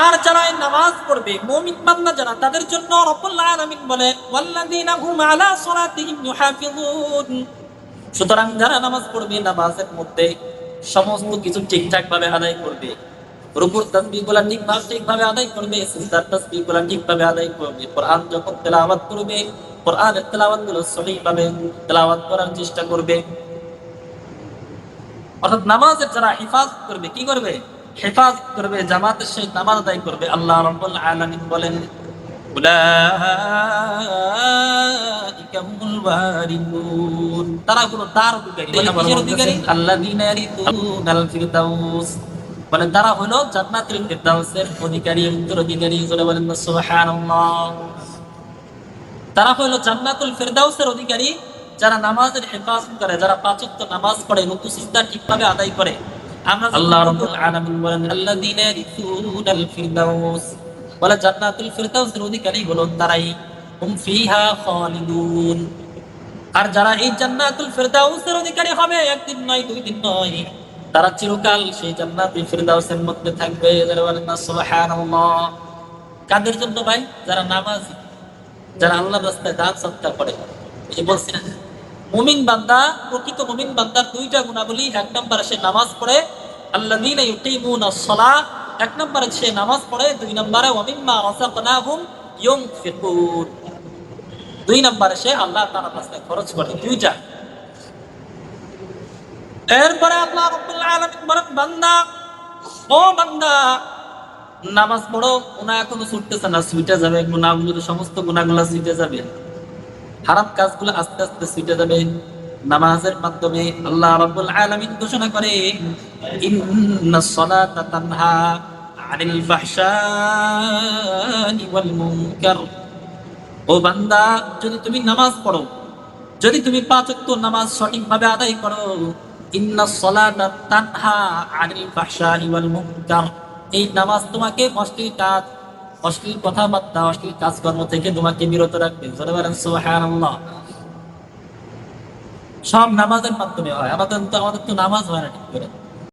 আর যারা এই নামাজ পড়বে মুমিন বান্দা যারা, তাদের জন্য রব্বুল আলামিন বলেন ওয়াল্লাযীনা হুম আলা সালাতিহিম ইউহাফিজুন। সুতরাং যারা নামাজ পড়বে নামাজের মধ্যে সমস্ত কিছু ঠিকঠাক ভাবে আদায় করবে, রুকুর তাসবিহগুলো ঠিকভাবে আদায় করবে, সিজদার তাসবিহগুলো ঠিকভাবে আদায় করবে, কোরআন যখন তেলাওয়াত করবে কোরআনের তেলাওয়াতগুলো সহিভাবে তেলাওয়াত করার চেষ্টা করবে। অর্থাৎ নামাজের যারা হেফাজত করবে, কি করবে? হেফাজত করবে, জামাতের সহিত নামাজ আদায় করবে। আল্লাহ রাব্বুল আলামিন বলেন উলাইকা হুমুল ওয়ারিসুন, তারা হলো তার অধিকারী। কিসের অধিকারী? আল্লাযীনা ইয়ারিসুনাল ফিরদাউস, মানে তারা হলো জান্নাতুল ফিরদাউসের অধিকারী, উত্তরাধিকারী। জোরে বলেন সুবহানাল্লাহ। তারা হলো জান্নাতুল ফিরদাউসের অধিকারী যারা নামাজের হেফাজত করে, যারা পাঁচ ওয়াক্ত নামাজ পড়ে, রুকু সিজদা ঠিকভাবে আদায় করে। আমরা আল্লাহ রাব্বুল আলামিন বলেন আল্লাযীনা ইয়ারিসুনাল ফিরদাউস, বলে জান্নাতুল ফিরদাউসের অধিকারী হলো তারাই, হুম ফিহা খালিদুন। আর যারা এই জান্নাতুল ফিরদাউসের অধিকারী হবে, একদিন নয় দুই দিন নয়, তারা চিরকাল সেই জান্নাতুল ফিরদাউসের মধ্যে থাকবে। যারা বলেন সুবহানাল্লাহ। কাদের জন্য ভাই? যারা নামাজি, যারা আল্লাহর রাস্তায় দান সদকা করে। এই বলছি না, মুমিন বান্দা, প্রকৃত মুমিন বান্দার দুইটা গুণাবলী। এক নম্বরে সে নামাজ পড়ে, আল্লাযীনা ইউকিমুনাস সালাহ, এক নম্বরে সে নামাজ পড়ে, দুই নম্বরে ওয়া মিম্মা রাযাকনাহুম ইউনফিকুন, দুই নম্বরে সে আল্লাহ তাআলার রাস্তায় খরচ করে। দুইটা। এরপরে আল্লাহ রাব্বুল আলামিন বলেন বান্দা, ও বান্দা নামাজ পড়ো, গুনাহ এখনো ছুটতেছে না, ছুটে যাবে। গুনাহগুলো, সমস্ত গুনাহগুলো ছুটে যাবে, হারাম কাজগুলো আস্তে আস্তে ছুটে যাবে নামাজের মাধ্যমে। আল্লাহ রাব্বুল আলামিন ঘোষণা করে ইন্নাস সালাতা তানহা আনিল ফাহশাই ওয়াল মুনকার। ও বান্দা, যদি তুমি নামাজ পড়ো, যদি তুমি পাঁচ ওয়াক্ত নামাজ সঠিকভাবে আদায় করো, ইন্নাস সালাতা তানহা আনিল ফাহশাই ওয়াল মুনকার, এই নামাজ তোমাকে অশ্লীল কাজ, অশ্লীল কথাবার্তা, অশ্লীল কাজকর্ম থেকে তোমাকে বিরত রাখবে। বলেন সুবহানাল্লাহ। সব নামাজের মাধ্যমে হয়। আমাদের তো নামাজ হয় না ঠিক করে।